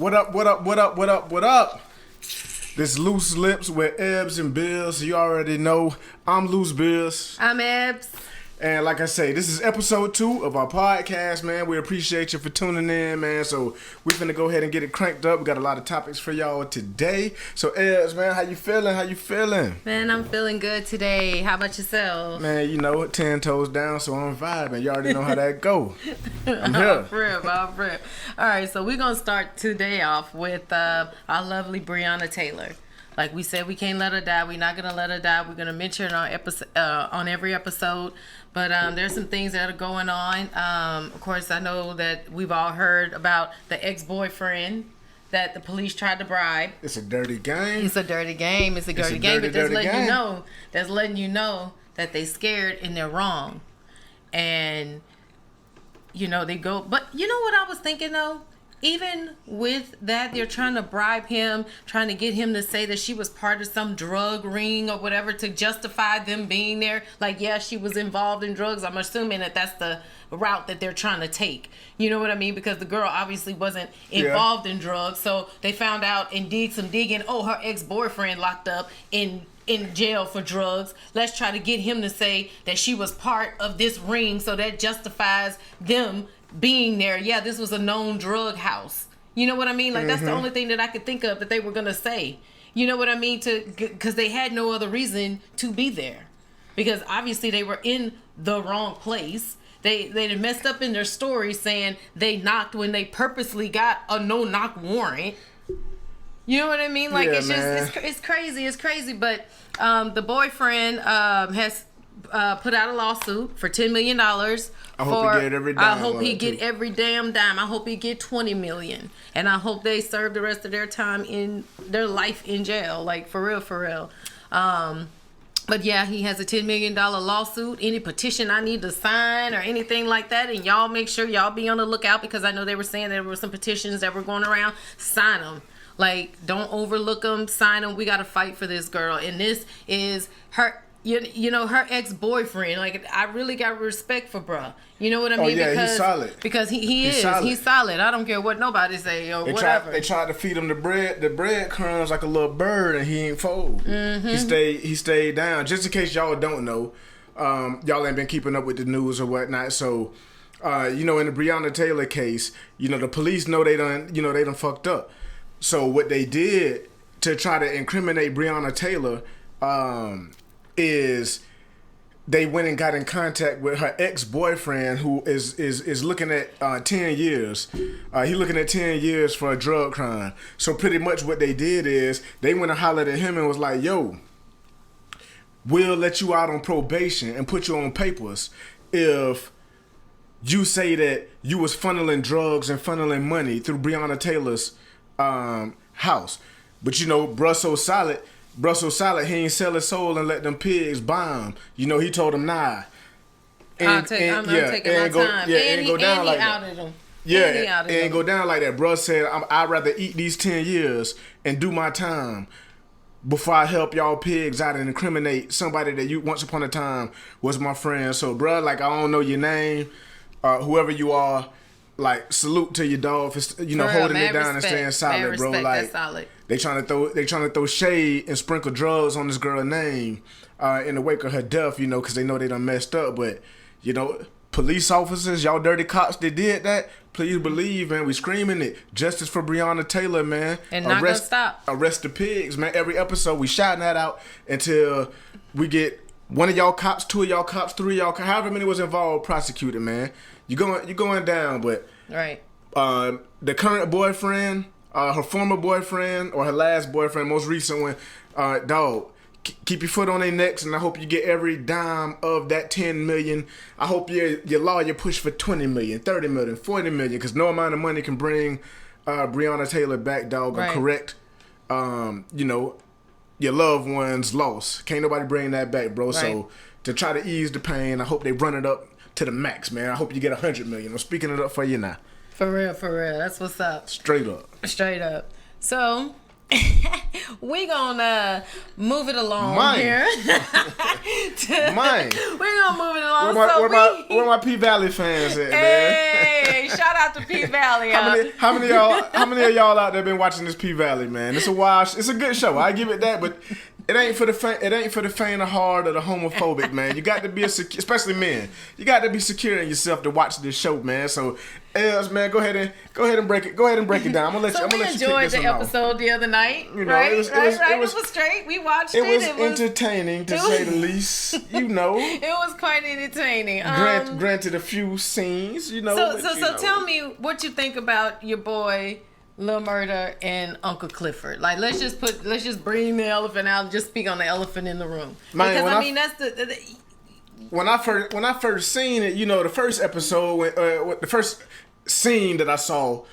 What up, what up, what up, what up, what up? This Loose Lips with Ebbz and Bills. You already know I'm Loose Bills. I'm Ebbz. And like I say, this is episode 2 of our podcast, man. We appreciate you for tuning in, man. So we're finna go ahead and get it cranked up. We got a lot of topics for y'all today. So Ebbz, man, how you feeling? How you feeling? Man, I'm feeling good today. How about yourself? Man, you know it, 10 toes down, so I'm vibing. You already know how that go. I'm here. Off rip. All right, so we're going to start today off with our lovely Breonna Taylor. Like we said, we can't let her die. We're not going to let her die. We're going to mention her on every episode. But there's some things that are going on. Of course, I know that we've all heard about the ex-boyfriend that the police tried to bribe. It's a dirty game. It's a dirty game. But that's letting you know that they scared and they're wrong. And, you know, they go. But you know what I was thinking, though? Even with that, they're trying to bribe him, trying to get him to say that she was part of some drug ring or whatever to justify them being there. Like, yeah, she was involved in drugs. I'm assuming that that's the route that they're trying to take. You know what I mean? Because the girl obviously wasn't involved in drugs. So they found out and did some digging. Oh, her ex-boyfriend locked up in jail for drugs. Let's try to get him to say that she was part of this ring, so that justifies them being there. Yeah, this was a known drug house. You know what I mean? Like, that's the only thing that I could think of that they were gonna say. You know what I mean? Because they had no other reason to be there, because obviously they were in the wrong place. They messed up in their story saying they knocked when they purposely got a no-knock warrant. You know what I mean? Like, it's crazy. It's crazy. But the boyfriend has put out a lawsuit for $10 million. I hope he get every damn dime. I hope he get $20 million. And I hope they serve the rest of their time in their life in jail. Like, for real. But yeah, he has a $10 million lawsuit. Any petition I need to sign or anything like that, and y'all make sure y'all be on the lookout, because I know they were saying there were some petitions that were going around. Sign them. Like, don't overlook them. Sign them. We got to fight for this girl. And this is her... You know, her ex-boyfriend. Like, I really got respect for bruh. You know what I mean? Oh, yeah, he's solid. Because he's solid. He's solid. I don't care what nobody say or whatever. They tried to feed him the breadcrumbs like a little bird, and he ain't fold. Mm-hmm. He stayed down. Just in case y'all don't know, y'all ain't been keeping up with the news or whatnot. So, you know, in the Breonna Taylor case, you know, the police know they done fucked up. So what they did to try to incriminate Breonna Taylor, is they went and got in contact with her ex-boyfriend, who is looking at 10 years. He looking at 10 years for a drug crime. So pretty much what they did is they went and hollered at him and was like, yo, we'll let you out on probation and put you on papers if you say that you was funneling drugs and funneling money through Breonna Taylor's house. But you know, bruh so solid, he ain't sell his soul and let them pigs buy him. You know, he told him, nah. I'm taking my time. Yeah, it ain't go down like that. Yeah, it ain't go down like that. Bruh said, I'd rather eat these 10 years and do my time before I help y'all pigs out and incriminate somebody that you once upon a time was my friend. So, bruh, like, I don't know your name, whoever you are, like, salute to your dog for, you know, holding it down and staying solid, bro. Like, that's solid. They trying to throw shade and sprinkle drugs on this girl's name in the wake of her death, you know, because they know they done messed up. But, you know, police officers, y'all dirty cops that did that, please believe, man. We screaming it. Justice for Breonna Taylor, man. And not gonna stop. Arrest the pigs, man. Every episode, we shouting that out until we get one of y'all cops, 2 of y'all cops, 3 of y'all, however many was involved, prosecuted, man. You going down, but right. The current boyfriend, her former boyfriend, or her last boyfriend, most recent one, dog, keep your foot on their necks, and I hope you get every dime of that $10 million. I hope your lawyer push for $20 million, $30 million, $40 million, because no amount of money can bring Breonna Taylor back, dog, or correct, you know, your loved one's loss. Can't nobody bring that back, bro. Right. So to try to ease the pain, I hope they run it up to the max, man. I hope you get $100 million. I'm speaking it up for you now. For real. That's what's up. Straight up. So, We gonna move it along here. Mine. We gonna move it along. Where my P Valley fans at, man? Hey, shout out to P Valley. How many of y'all out there been watching this P Valley, man? It's a good show. I give it that, but it ain't for the faint of heart or the homophobic, man. You got to be especially men. You got to be secure in yourself to watch this show, man. So, Ebbz, man, go ahead and break it down. I'm gonna let you. We enjoyed the episode the other night, right? It was straight. We watched it. It was entertaining to say the least. You know, it was quite entertaining. Granted, a few scenes. You know. So tell me what you think about your boy Lil Murda and Uncle Clifford. Like, let's just bring the elephant out and just speak on the elephant in the room. Man, because that's the when I first seen it, you know, the first episode, the first scene that I saw,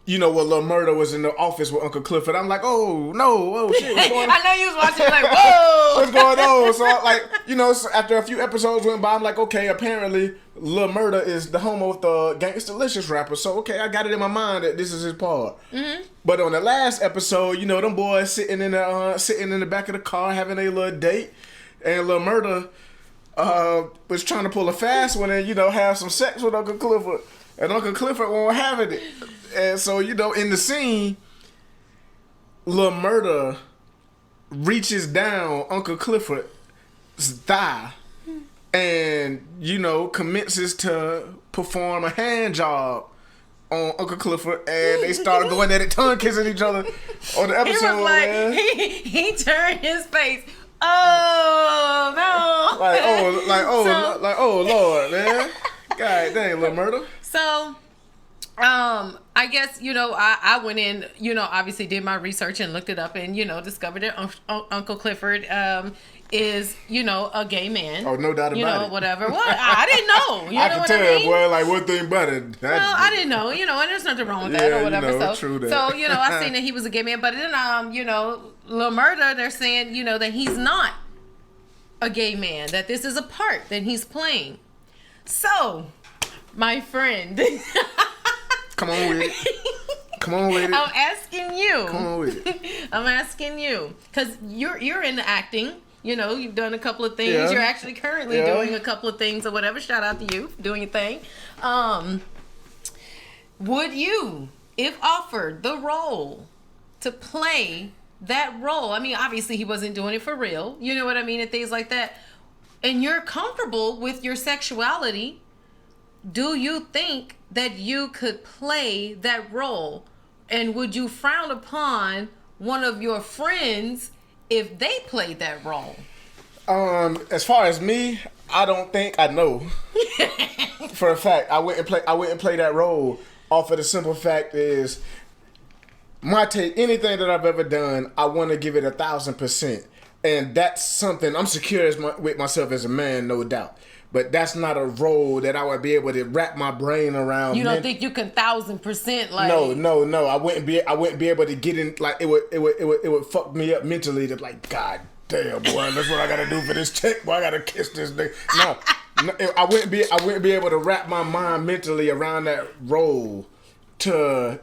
you know, where Lil Murda was in the office with Uncle Clifford, I'm like, oh no, oh shit, what's going on? I know you was watching like, whoa, what's going on? So like, you know, so after a few episodes went by, I'm like, okay, apparently Lil Murda is the home of the Gangsta-licious rapper. So okay, I got it in my mind that this is his part. Mm-hmm. But on the last episode, you know, them boys sitting in the back of the car having a little date, and Lil Murda was trying to pull a fast one and, you know, have some sex with Uncle Clifford, and Uncle Clifford won't having it. And so, you know, in the scene, Lil Murda reaches down Uncle Clifford's thigh and, you know, commences to perform a hand job on Uncle Clifford, and they started going at it, tongue kissing each other on the episode. He was like, man. He turned his face. Oh no! Like oh Lord, man. God dang, Lil Murda. So, I guess, you know, I went in, you know, obviously did my research and looked it up, and, you know, discovered that Uncle Clifford is, you know, a gay man. Oh, no doubt about it. You know, whatever. Well, I didn't know. You I know can what tell, I mean? boy, like, one thing about it. Well, I didn't know, you know, and there's nothing wrong with that or whatever. You know, true that. So, you know, I seen that he was a gay man, but then, you know, Lil Murda, they're saying, you know, that he's not a gay man, that this is a part that he's playing. So, my friend. Come on with it. Come on with it. I'm asking you. Come on with it. I'm asking you. Because you're into acting. You know, you've done a couple of things. Yeah. You're actually currently doing a couple of things or whatever. Shout out to you for doing your thing. Would you, if offered the role to play that role, I mean, obviously he wasn't doing it for real, you know what I mean, and things like that, and you're comfortable with your sexuality, do you think that you could play that role? And would you frown upon one of your friends if they played that role? As far as me, I don't think I know. For a fact, I wouldn't play that role off of the simple fact is my take, anything that I've ever done, I want to give it 1,000%. And that's something I'm secure with myself as a man, no doubt. But that's not a role that I would be able to wrap my brain around. You don't think you can 1,000% like? No. I wouldn't be able to get in. Like it would fuck me up mentally. To like, God damn, boy, that's what I gotta do for this chick. Boy, I gotta kiss this nigga. No, I wouldn't be able to wrap my mind mentally around that role. To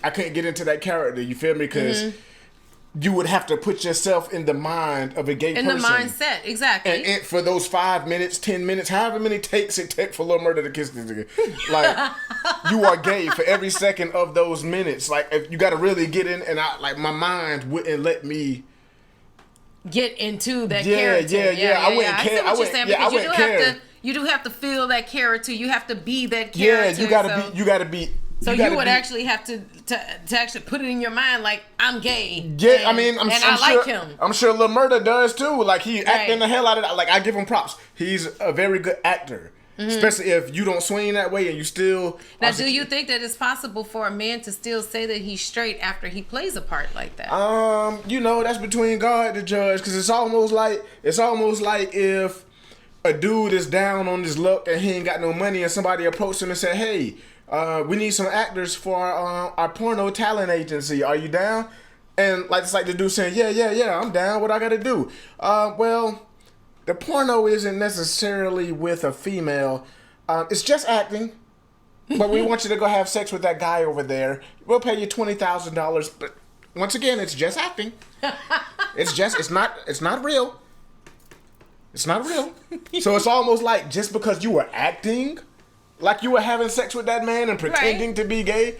I couldn't get into that character. You feel me? Because. You would have to put yourself in the mind of a gay person. In the mindset, exactly. And for those 5 minutes, 10 minutes, however many takes it takes for Lil Murda to kiss this nigga. Like, you are gay for every second of those minutes. Like, if you got to really get in, and my mind wouldn't let me get into that character. Yeah. I wouldn't care. I see what you're saying, because I wouldn't care. You do have to feel that character. You have to be that character. Yeah, you gotta be. So you would actually have to actually put it in your mind, like, I'm gay. Yeah, I mean, I'm sure, like him. I'm sure Lil Murda does too. Like, he acting the hell out of that. Like, I give him props. He's a very good actor. Mm-hmm. Especially if you don't swing that way and you still... Now, do you think that it's possible for a man to still say that he's straight after he plays a part like that? You know, that's between God and the judge. Because it's almost like if a dude is down on his luck and he ain't got no money and somebody approached him and said, hey... we need some actors for our porno talent agency. Are you down? And like it's like the dude saying, yeah, I'm down. What I gotta do? Well, the porno isn't necessarily with a female. It's just acting. But we want you to go have sex with that guy over there. We'll pay you $20,000, but once again, it's just acting. It's not real. It's not real. So it's almost like just because you were acting like you were having sex with that man and pretending to be gay,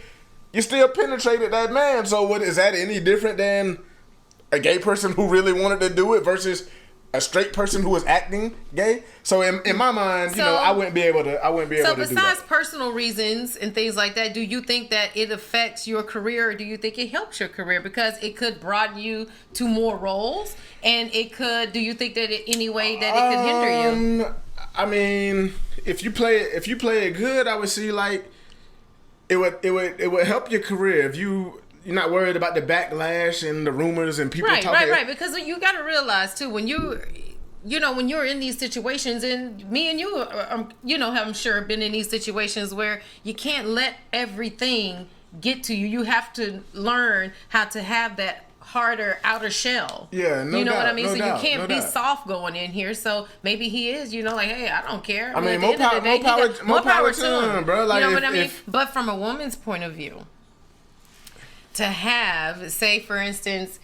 you still penetrated that man. So what is that any different than a gay person who really wanted to do it versus a straight person who was acting gay? So in my mind, I wouldn't be able to. So do that. Besides personal reasons and things like that, do you think that it affects your career, or do you think it helps your career because it could broaden you to more roles, and it could? Do you think that any way that it could hinder you? I mean, if you play it good, I would see like it would help your career if you're not worried about the backlash and the rumors and people talking. Right. Because you got to realize too, when when you're in these situations, and me and you, I'm sure been in these situations where you can't let everything get to you. You have to learn how to have that harder outer shell. Yeah, no doubt, what I mean? no So doubt, you can't be doubt. soft going in here. So maybe he is, like, hey, I don't care. I mean, more power to him, bro. Like, you know what I mean? But from a woman's point of view, to have, say, for instance,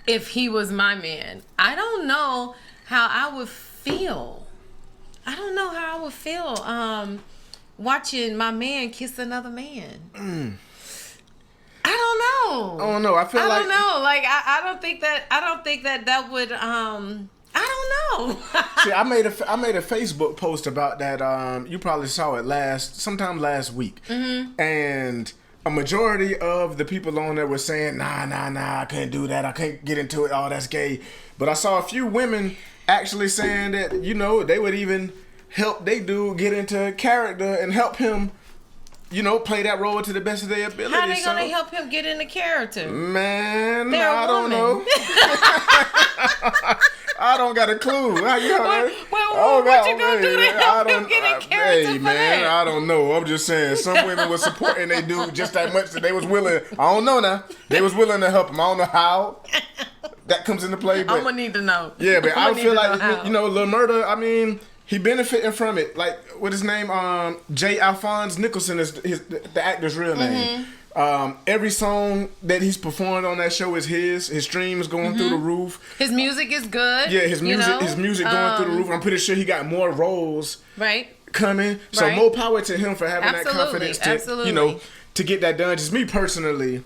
if he was my man, I don't know how I would feel. Watching my man kiss another man. I don't know. I don't know. Like, I don't think that would, I don't know. See, I made a Facebook post about that. You probably saw it sometime last week. Mm-hmm. And a majority of the people on there were saying, nah, I can't do that. I can't get into it. Oh, that's gay. But I saw a few women actually saying that, they would even help they dude get into character and help him, play that role to the best of their ability. How are they going to help him get into character? Man, I don't know. I don't got a clue. What you going to do to help him get in character for that? I don't know. I'm just saying, some women were supporting they dude just that much that they was willing. I don't know now. They was willing to help him. I don't know how that comes into play. But, I'm going to need to know. Yeah, but I feel like, Lil Murda, I mean, he benefiting from it. Like, what his name? J. Alphonse Nicholson is the actor's real name. Every song that he's performed on that show is his. His streams going through the roof. His music is good. Yeah, his music going through the roof. I'm pretty sure he got more roles coming. So more power to him for having that confidence to to get that done. Just me personally,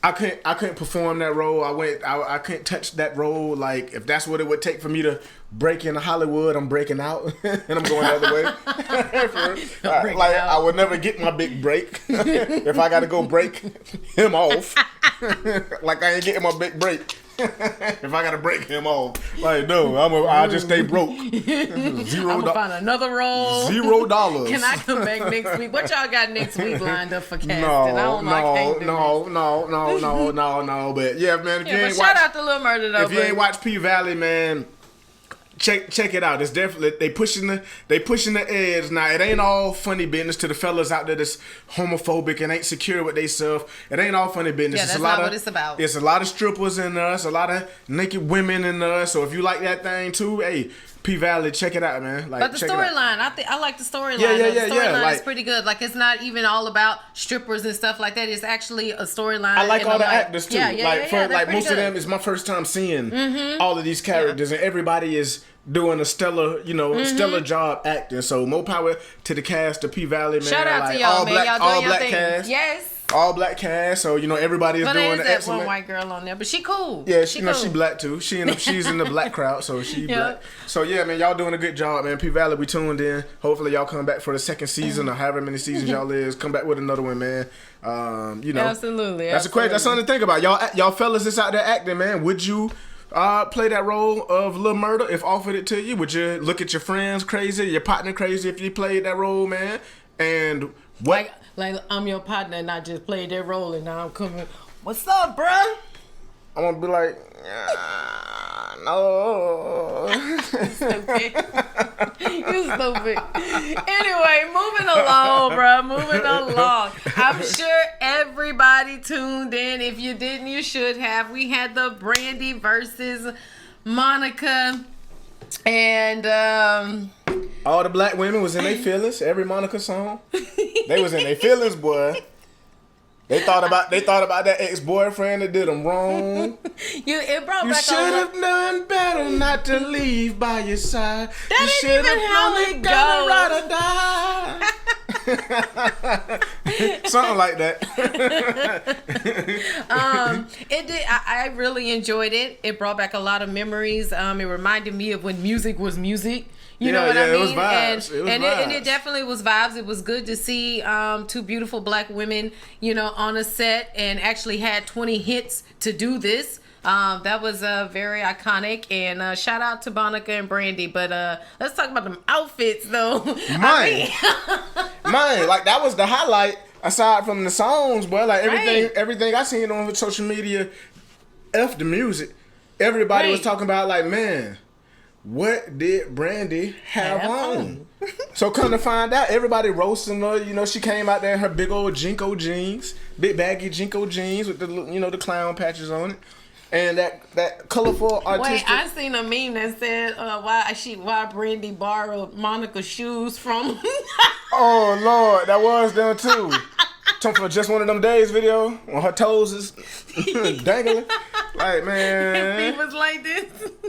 I couldn't perform that role. I couldn't touch that role. Like, if that's what it would take for me to break into Hollywood, I'm breaking out and I'm going the other way. I would never get my big break if I got to go break him off. Like, I ain't getting my big break. If I gotta break him off, like, no, I'll just stay broke. I'm gonna find another role. $0. Can I come back next week? What y'all got next week lined up for casting? No. But yeah, man. If you ain't shout out to Lil Murda though. If you ain't watched P Valley, man, check it out. It's definitely they pushing the edge. Now, it ain't all funny business to the fellas out there that's homophobic and ain't secure with themselves. It ain't all funny business. Yeah, that's not what it's about. It's a lot of strippers in us, a lot of naked women in us. So if you like that thing too, hey, P Valley, check it out, man. Like, but the storyline, I like the storyline. Yeah. The storyline is pretty good. Like, it's not even all about strippers and stuff like that. It's actually a storyline. I like all the actors too. Like most of them, it's my first time seeing all of these characters, and everybody is doing a stellar job acting. So more power to the cast of P Valley, man. Shout out to y'all, man. Y'all doing your thing. Cast. Yes. All black cast, so everybody is doing an excellent. That one white girl on there, but she cool. Yeah, she black too. She's in the black crowd, so she black. So yeah, man, y'all doing a good job, man. P Valley, we tuned in. Hopefully y'all come back for the second season or however many seasons y'all is. Come back with another one, man. Absolutely. That's a question. That's something to think about. Y'all fellas that's out there acting, man. Would you play that role of Lil Murda if offered it to you? Would you look at your friends crazy, your partner crazy if you played that role, man? And what? Like I'm your partner and I just played that role and now I'm coming. What's up, bruh? I'm gonna be like, no. You stupid. Anyway, moving along, bruh. Moving along. I'm sure everybody tuned in. If you didn't, you should have. We had the Brandi versus Monica. And all the black women was in their feelings. Every Monica song, they was in their feelings, boy. They thought about that ex-boyfriend that did them wrong. It brought You back should have done better not to leave by your side. That you ain't even how it goes. Something like that. It did. I really enjoyed it. It brought back a lot of memories. It reminded me of when music was music. You know what I mean? It was vibes. And it definitely was vibes. It was good to see two beautiful black women, on a set and actually had 20 hits to do this. That was very iconic. And shout out to Monica and Brandi. But let's talk about them outfits, though. Mine, like that was the highlight. Aside from the songs, boy, like everything I seen on social media, F the music. Everybody was talking about like, man, what did Brandi have on? So come to find out, everybody roasting her. She came out there in her big old Jinko jeans, big baggy Jinko jeans with the the clown patches on it, and that colorful artistic. Wait, I seen a meme that said why Brandi borrowed Monica's shoes from. Oh Lord, that was them too. Talking for just one of them days video when her toes is dangling. Like, man. He was like this.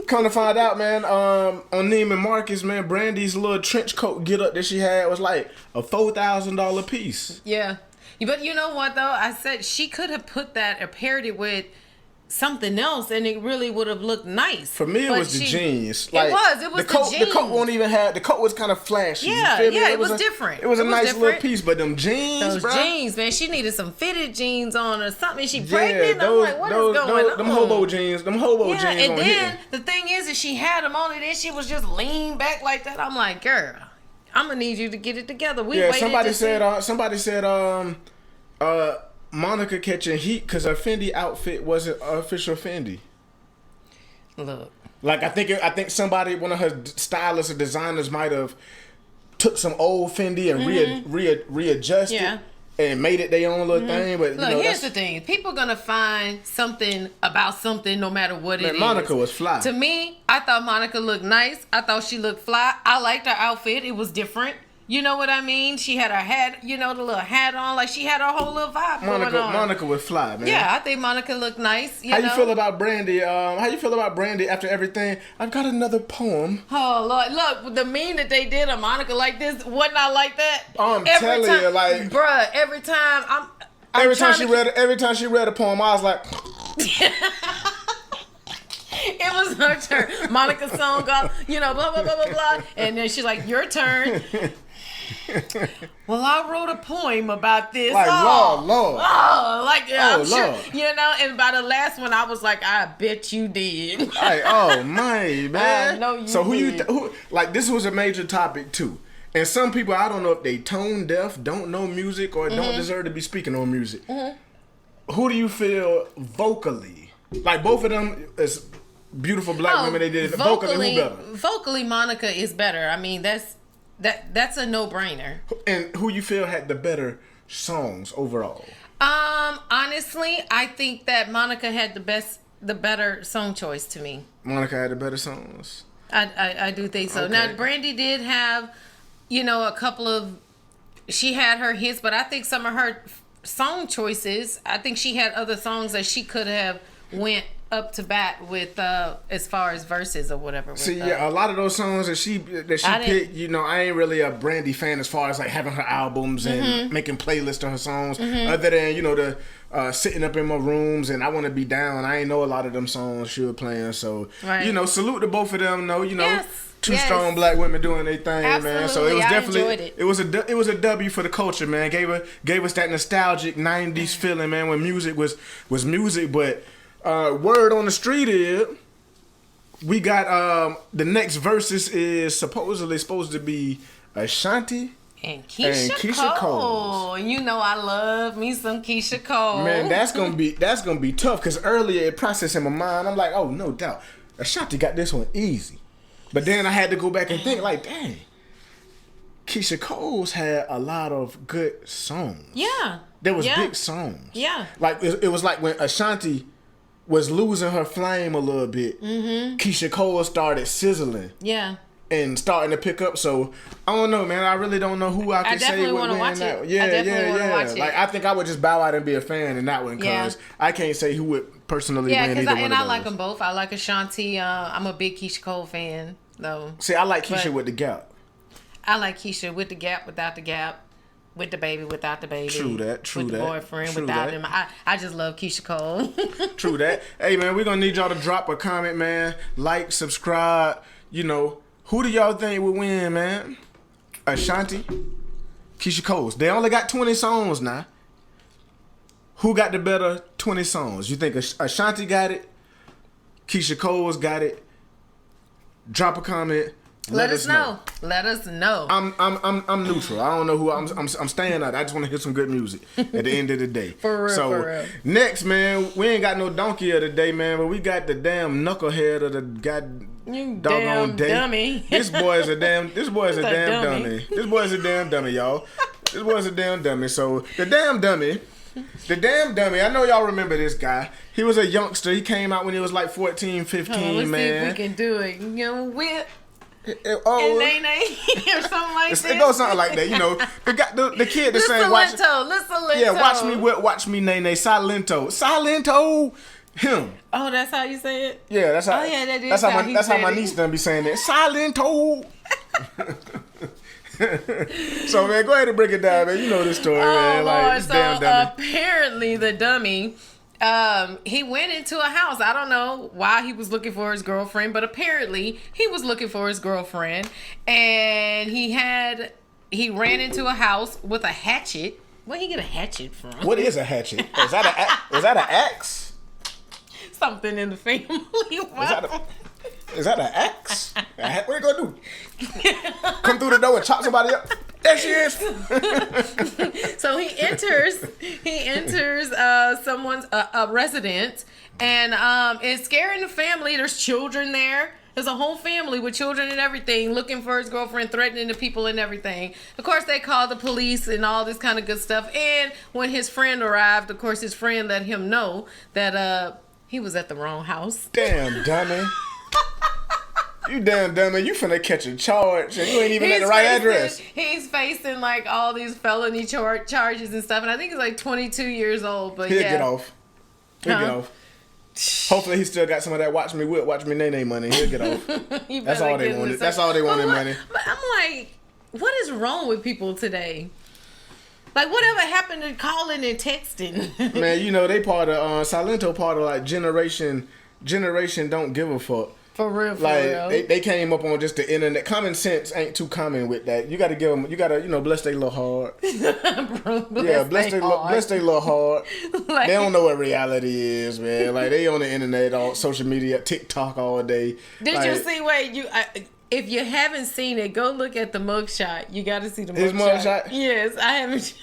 Come to find out, man, on Neiman Marcus, man, Brandy's little trench coat get up that she had was like a $4,000 piece. Yeah. But you know what, though? I said she could have put that or paired it with something else and it really would have looked nice. For me, it was the jeans. Like, it was the jeans. The coat won't even have, the coat was kind of flashy. Yeah, it was different. It was a nice little piece, but them jeans, Those jeans, man, she needed some fitted jeans on or something. She pregnant? I'm like, what is going on? Them hobo jeans. Yeah, and then the thing is she had them on it and she was just leaned back like that. I'm like, girl, I'm going to need you to get it together. Somebody said, Monica catching heat because her Fendi outfit wasn't official Fendi. Look, like I think somebody, one of her stylists or designers, might have took some old Fendi and readjusted and made it their own little thing. But look, here's the thing: people gonna find something about something, no matter what it is. Monica was fly. To me, I thought Monica looked nice. I thought she looked fly. I liked her outfit. It was different. You know what I mean? She had her hat, the little hat on, like she had her whole little vibe going on. Monica was fly, man. Yeah, I think Monica looked nice. How you feel about Brandi? How you feel about Brandi after everything? I've got another poem. Oh Lord, look, the meme that they did of Monica like this, wasn't I like that? I'm telling you, like, bruh, every time every time she read a poem, I was like. It was her turn. Monica's song got, blah, blah, blah, blah, blah. And then she's like, your turn. Well, I wrote a poem about this. Like, Lord. I'm sure, and by the last one, I was like, I bet you did. Like, oh, my, man. I know you so did. who, like, this was a major topic, too. And some people, I don't know if they tone deaf, don't know music, or don't deserve to be speaking on music. Who do you feel vocally? Like, both of them is beautiful black women. They did vocally, who better? Vocally, Monica is better. I mean, that's a no-brainer. And who you feel had the better songs overall? Honestly, I think that Monica had the better song choice to me. Monica had the better songs. I do think so. Okay. Now, Brandi did have, a couple of, she had her hits, but I think some of her song choices, I think she had other songs that she could have went up to bat with as far as verses or whatever. See, a lot of those songs that she picked, I ain't really a Brandi fan as far as like having her albums and making playlists of her songs. Other than the sitting up in my rooms and I Want to Be Down, I ain't know a lot of them songs she was playing. So salute to both of them. Two strong black women doing their thing. Absolutely. Man. So it was definitely it was a W for the culture, man. Gave us that nostalgic '90s feeling, man, when music was music, but. Word on the street is we got the next verses is supposedly supposed to be Ashanti and Keisha Cole. I love me some Keisha Cole. Man, that's gonna be tough because earlier it processed in my mind. I'm like, oh, no doubt, Ashanti got this one easy, but then I had to go back and think like, dang, Keisha Cole's had a lot of good songs. Yeah, there was big songs. Yeah, like it was like when Ashanti was losing her flame a little bit. Keisha Cole started sizzling. Yeah. and starting to pick up. So I don't know, man. I really don't know who I can say would win that. Yeah. Like I think I would just bow out and be a fan in that one because I can't say who would personally win either one of those. I like them both. I like Ashanti. I'm a big Keisha Cole fan though. See, I like Keisha with the gap. I like Keisha with the gap, without the gap. With the baby, without the baby. True that. With the boyfriend, without him. I just love Keisha Cole. True that. Hey, man, we're going to need y'all to drop a comment, man. Like, subscribe. You know, who do y'all think would win, man? Ashanti? Keisha Cole. They only got 20 songs now. Who got the better 20 songs? You think Ashanti got it? Keisha Cole's got it? Drop a comment. Let us know. Let us know. I'm neutral. I don't know who I'm staying out. I just want to hear some good music at the end of the day. For real. So next, man, we ain't got no donkey of the day, man, but we got the damn knucklehead of the doggone day. Dummy. This boy is a damn dummy. This boy is a damn dummy, y'all. This boy is a damn dummy. So the damn dummy. I know y'all remember this guy. He was a youngster. He came out when he was like 14, 15, let's man. See if we can do it. You know, whip. And Nay or something like that. It goes something like that, you know. The kid the same. Silento. Yeah, watch me whip, watch me Nay. Silento. Him. Oh, that's how you say it? Yeah, that's how. Oh yeah, that's how my niece done be saying that. Silento. So man, go ahead and break it down, man. You know this story, man. Lord. So apparently the dummy. He went into a house. I don't know why he was looking for his girlfriend, but apparently he was looking for his girlfriend, and he ran into a house with a hatchet. Where'd he get a hatchet from? What is a hatchet? Is that an axe? Something in the family. Is that an axe? What are you gonna do? Come through the door and chop somebody up? There she is. So he enters someone's a residence, and it's scaring the family. There's children there. There's a whole family with children and everything, looking for his girlfriend, threatening the people and everything. Of course, they called the police and all this kind of good stuff. And when his friend arrived, of course, his friend let him know that he was at the wrong house. Damn dummy. You damn dummy, you finna catch a charge and you ain't even at the right address. He's facing like all these felony charges and stuff, and I think he's like 22 years old, but He'll get off. Get off. Hopefully he still got some of that watch me whip, watch me nay money. He'll get off. That's all they wanted. That's all they wanted, money. But I'm like, what is wrong with people today? Like, whatever happened to calling and texting? Man, you know, they part of, Silento part of like generation don't give a fuck. For real, They came up on just the internet. Common sense ain't too common with that. You got to give them. You got to bless their little heart. Bless their little heart. Like, they don't know what reality is, man. Like they on the internet, all social media, TikTok all day. Did you see? If you haven't seen it, go look at the mugshot. You got to see the mugshot. His mugshot? Yes, I haven't.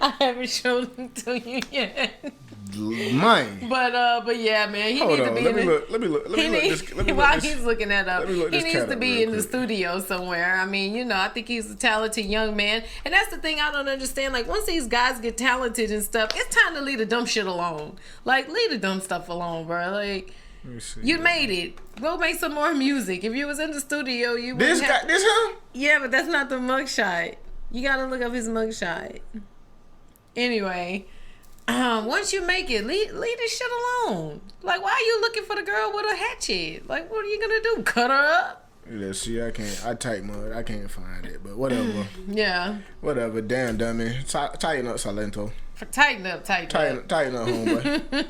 I haven't shown them to you yet. Mine. But yeah, man, he needs to be. Let me look. While he's looking that up, he needs to be in the studio somewhere. I mean, I think he's a talented young man, and that's the thing I don't understand. Like, once these guys get talented and stuff, it's time to leave the dumb shit alone. Like, leave the dumb stuff alone, bro. Like, you made it. Go make some more music. If you was in the studio, you this him? Yeah, but that's not the mugshot. You gotta look up his mugshot. Anyway. Once you make it, leave this shit alone. Like, why are you looking for the girl with a hatchet? Like, what are you gonna do? Cut her up? Yeah, see, I type mode. I can't find it, but whatever. Yeah. Whatever, damn dummy. Tighten up, Silento. Tighten up, homeboy.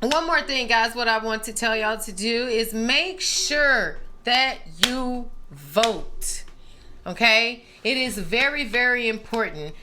One more thing, guys. What I want to tell y'all to do is make sure that you vote. Okay? It is very, very important.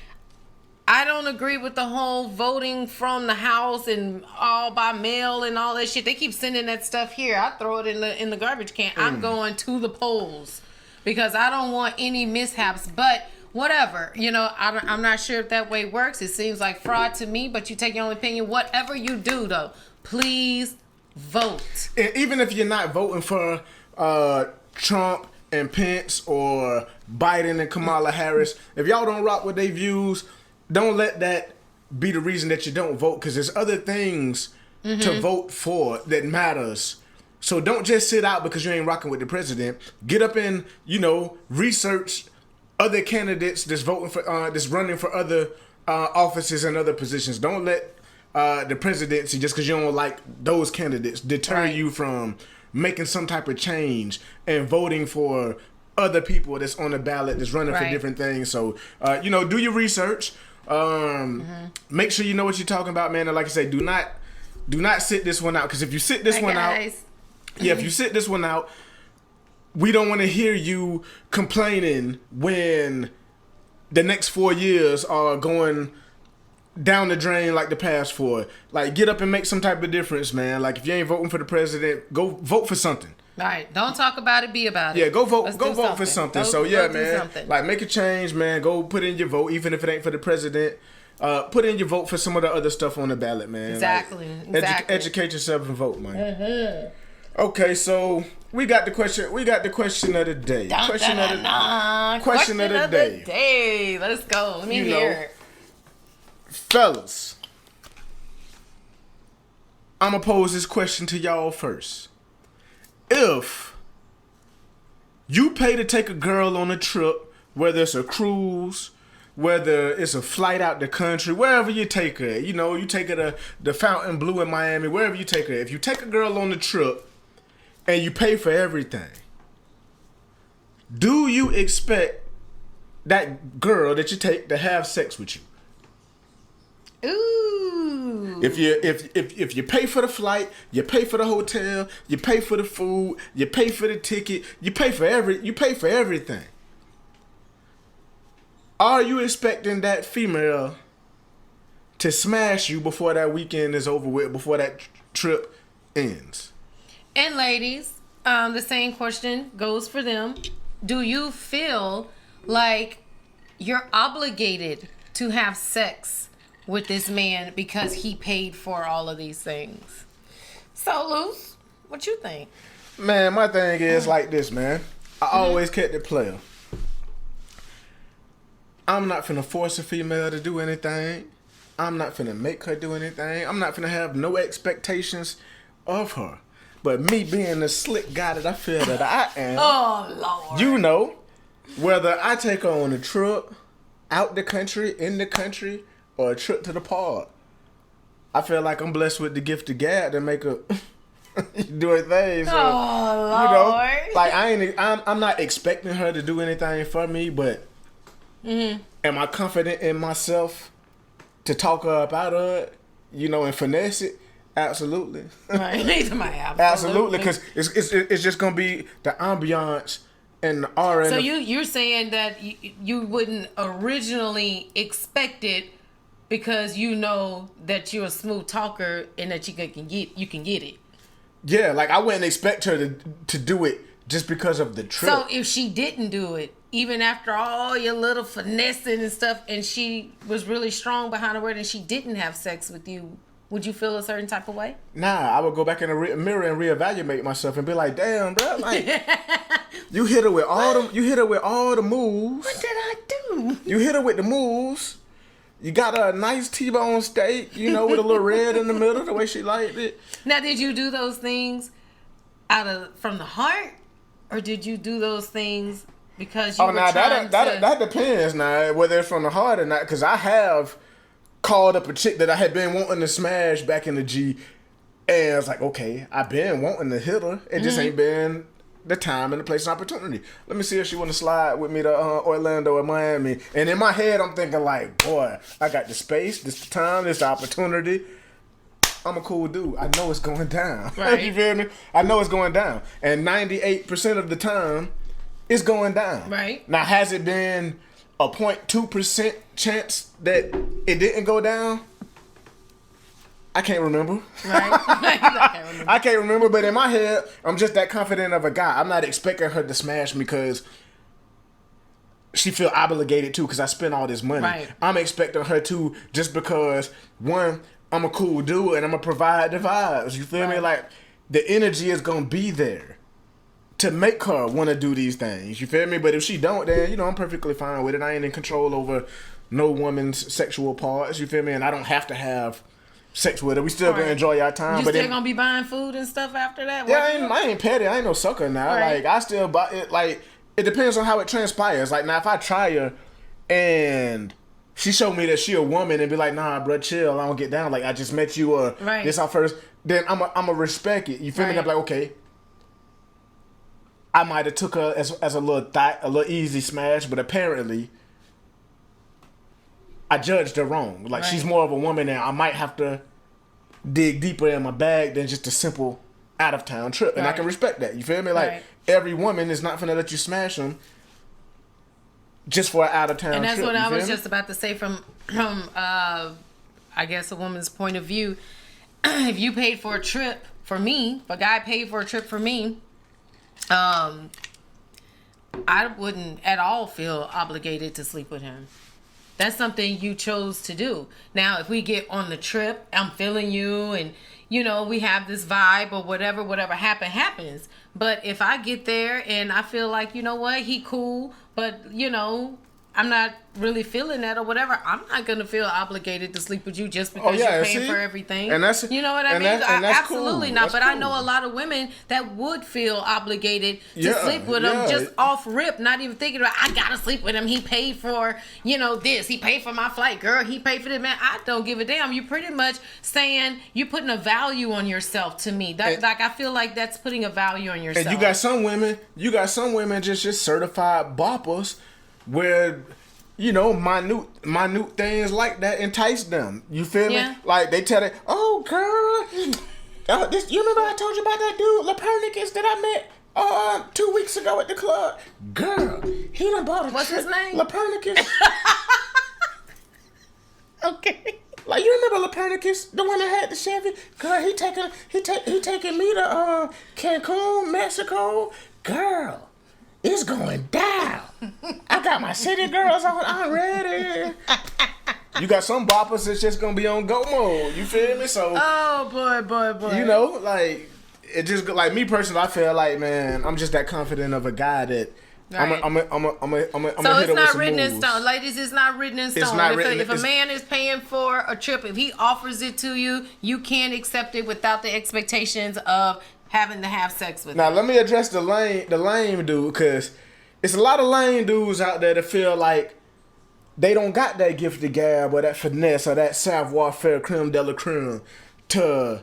I don't agree with the whole voting from the house and all by mail and all that shit. They keep sending that stuff here. I throw it in the garbage can. I'm going to the polls because I don't want any mishaps. But whatever, I'm not sure if that way works. It seems like fraud to me, but you take your own opinion. Whatever you do, though, please vote. And even if you're not voting for Trump and Pence or Biden and Kamala Harris, if y'all don't rock with their views, don't let that be the reason that you don't vote, because there's other things to vote for that matters. So don't just sit out because you ain't rocking with the president. Get up and, research other candidates that's voting for, that's running for other offices and other positions. Don't let the presidency, just because you don't like those candidates, deter you from making some type of change and voting for other people that's on the ballot that's running for different things. So, do your research. Make sure you know what you're talking about, man. And like I say, do not sit this one out, because if you sit this one out, if you sit this one out, we don't want to hear you complaining when the next 4 years are going down the drain like the past 4. Like, get up and make some type of difference, man. Like, if you ain't voting for the president, go vote for something. All right, don't talk about it, be about it. Yeah, go vote. Go vote for something. So yeah, man. Like, make a change, man. Go put in your vote, even if it ain't for the president. Put in your vote for some of the other stuff on the ballot, man. Exactly. Like, educate yourself and vote, man. Okay, so we got the question. We got the question of the day. Question of the day. Let's go. Let me hear it. Fellas, I'm gonna pose this question to y'all first. If you pay to take a girl on a trip, whether it's a cruise, whether it's a flight out the country, wherever you take her, you take her to the Fountain Blue in Miami, wherever you take her. If you take a girl on the trip and you pay for everything, do you expect that girl that you take to have sex with you? Ooh. If you pay for the flight, you pay for the hotel, you pay for the food, you pay for the ticket, you pay for everything. Are you expecting that female to smash you before that weekend is over with, before that trip ends? And ladies, the same question goes for them. Do you feel like you're obligated to have sex with this man because he paid for all of these things? So, Luce, what you think? Man, my thing is like this, man. I always kept it player. I'm not finna force a female to do anything. I'm not finna make her do anything. I'm not finna have no expectations of her. But me being the slick guy that I feel that I am, oh Lord, whether I take her on a trip, out the country, in the country, or a trip to the park, I feel like I'm blessed with the gift of gab to make her do her thing. So, Lord, like I'm not expecting her to do anything for me, but am I confident in myself to talk her up out of it, and finesse it? Absolutely. Right. Absolutely, because it's just gonna be the ambiance and the aura. So you're saying that you wouldn't originally expect it because you know that you're a smooth talker and that you can get it. Yeah, like I wouldn't expect her to do it just because of the trip. So if she didn't do it, even after all your little finessing and stuff, and she was really strong behind her word and she didn't have sex with you, would you feel a certain type of way? Nah, I would go back in the mirror and reevaluate myself and be like, "Damn, bro, like you hit her with all the moves. What did I do? You hit her with the moves. You got her a nice T-bone steak, with a little red in the middle, the way she liked it." Now, did you do those things from the heart, or did you do those things because you were trying to... that depends now whether it's from the heart or not. Because I have called up a chick that I had been wanting to smash back in the G, and I was like, okay, I've been wanting to hit her. It just ain't been the time and the place and opportunity. Let me see if she want to slide with me to Orlando or Miami. And in my head, I'm thinking like, boy, I got the space, this the time, this the opportunity. I'm a cool dude. I know it's going down. Right. You feel me? I know it's going down. And 98% of the time, it's going down. Right. Now, has it been a 0.2% chance that it didn't go down? I can't remember. Right. I can't remember, but in my head, I'm just that confident of a guy. I'm not expecting her to smash me because she feel obligated to, because I spent all this money. Right. I'm expecting her to just because, one, I'm a cool dude and I'm going to provide the vibes. You feel me? Like, the energy is going to be there to make her want to do these things. You feel me? But if she don't, then, I'm perfectly fine with it. I ain't in control over no woman's sexual parts. You feel me? And I don't have to have sex with her. We still gonna enjoy our time. You but still gonna be buying food and stuff after that? Yeah, I ain't petty. I ain't no sucker now. Right. Like, I still buy it. Like, it depends on how it transpires. Like, now, if I try her and she showed me that she a woman and be like, nah, bro, chill, I don't get down. Like, I just met you, or this our first. Then I'm a respect it. You feel me? I'm like, okay, I might have took her as a little easy smash, but apparently I judged her wrong. Like, she's more of a woman, and I might have to dig deeper in my bag than just a simple out of town trip, and I can respect that. You feel me? Like, every woman is not finna let you smash them just for an out of town trip. And that's what I was just about to say from I guess a woman's point of view. If you paid for a trip for me, if a guy paid for a trip for me, I wouldn't at all feel obligated to sleep with him. That's something you chose to do. Now, if we get on the trip, I'm feeling you, and you know, we have this vibe or whatever happens. But if I get there and I feel like, you know what, he cool, but you know, I'm not really feeling that or whatever, I'm not gonna feel obligated to sleep with you just because you're paying for everything. And that's, you know what I mean? Absolutely cool. not. That's but cool. I know a lot of women that would feel obligated to sleep with him just off rip, not even thinking about, I gotta sleep with him. He paid for, you know, this. He paid for my flight, girl. He paid for this. Man, I don't give a damn. You're pretty much saying you're putting a value on yourself to me. Like, I feel like that's putting a value on yourself. And you got some women just certified boppers where, you know, minute things like that entice them. You feel me? Like, they tell it, oh, girl, you remember I told you about that dude, Lepernicus, that I met 2 weeks ago at the club? Girl, he done bought a What's his name? Lepernicus. Okay. Like, you remember Lepernicus, the one that had the Chevy? Girl, he taking me to Cancun, Mexico. Girl, it's going down. I got my city girls on. I'm ready. You got some boppers that's just gonna be on go mode. You feel me? So, oh boy. You know, like, it just, like, me personally, I feel like, man, I'm just that confident of a guy that I'm gonna hit him with some moves. So it's not written in stone, ladies. It's not written in stone. If a man is paying for a trip, if he offers it to you, you can't accept it without the expectations of having to have sex with him. Now, let me address the lame dude, because it's a lot of lame dudes out there that feel like they don't got that gift of gab or that finesse or that savoir-faire creme de la creme to,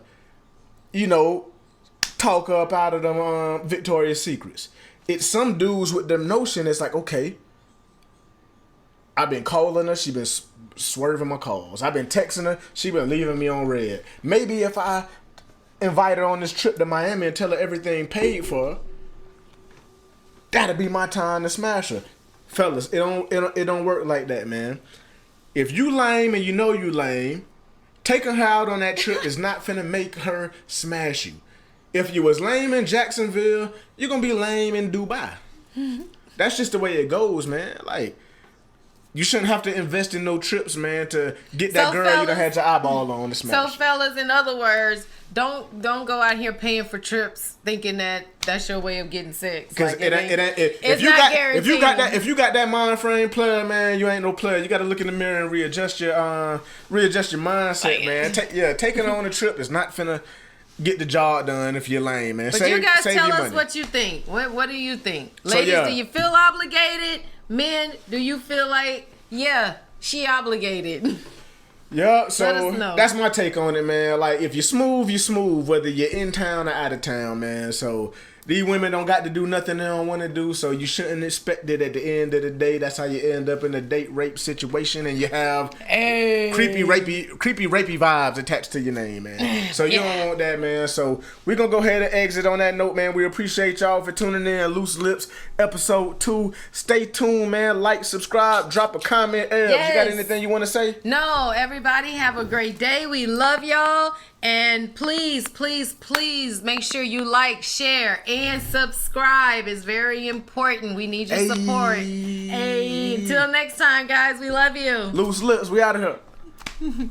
you know, talk up out of them Victoria's Secrets. It's some dudes with them notion. It's like, okay, I've been calling her, she been swerving my calls. I've been texting her, she been leaving me on red. Maybe if I invite her on this trip to Miami and tell her everything paid for, that'll be my time to smash her. Fellas, it don't work like that, man. If you lame and you know you lame, taking her out on that trip is not finna make her smash you. If you was lame in Jacksonville, you're gonna be lame in Dubai. That's just the way it goes, man. Like, you shouldn't have to invest in no trips, man, to get that girl fellas, you done had your eyeball on to smash. So, fellas, in other words, don't go out here paying for trips thinking that that's your way of getting sex. Because like, if you got that mind frame player, man, you ain't no player. You got to look in the mirror and readjust your mindset, man. Taking on a trip is not finna get the job done if you're lame, man. But you guys tell us what you think. What do you think, ladies? Do you feel obligated? Men, do you feel like, she obligated? Yeah, so that's my take on it, man. Like, if you're smooth, you're smooth, whether you're in town or out of town, man. So these women don't got to do nothing they don't want to do, so you shouldn't expect it at the end of the day. That's how you end up in a date rape situation, and you have creepy rapey vibes attached to your name, man. So you don't want that, man. So we're going to go ahead and exit on that note, man. We appreciate y'all for tuning in. Loose Lips, episode 2. Stay tuned, man. Like, subscribe, drop a comment. Ebbz, you got anything you want to say? No, everybody have a great day. We love y'all. And please, please, please make sure you like, share, and subscribe. It's very important. We need your support. Hey, until next time, guys. We love you. Loose Lips, we out of here.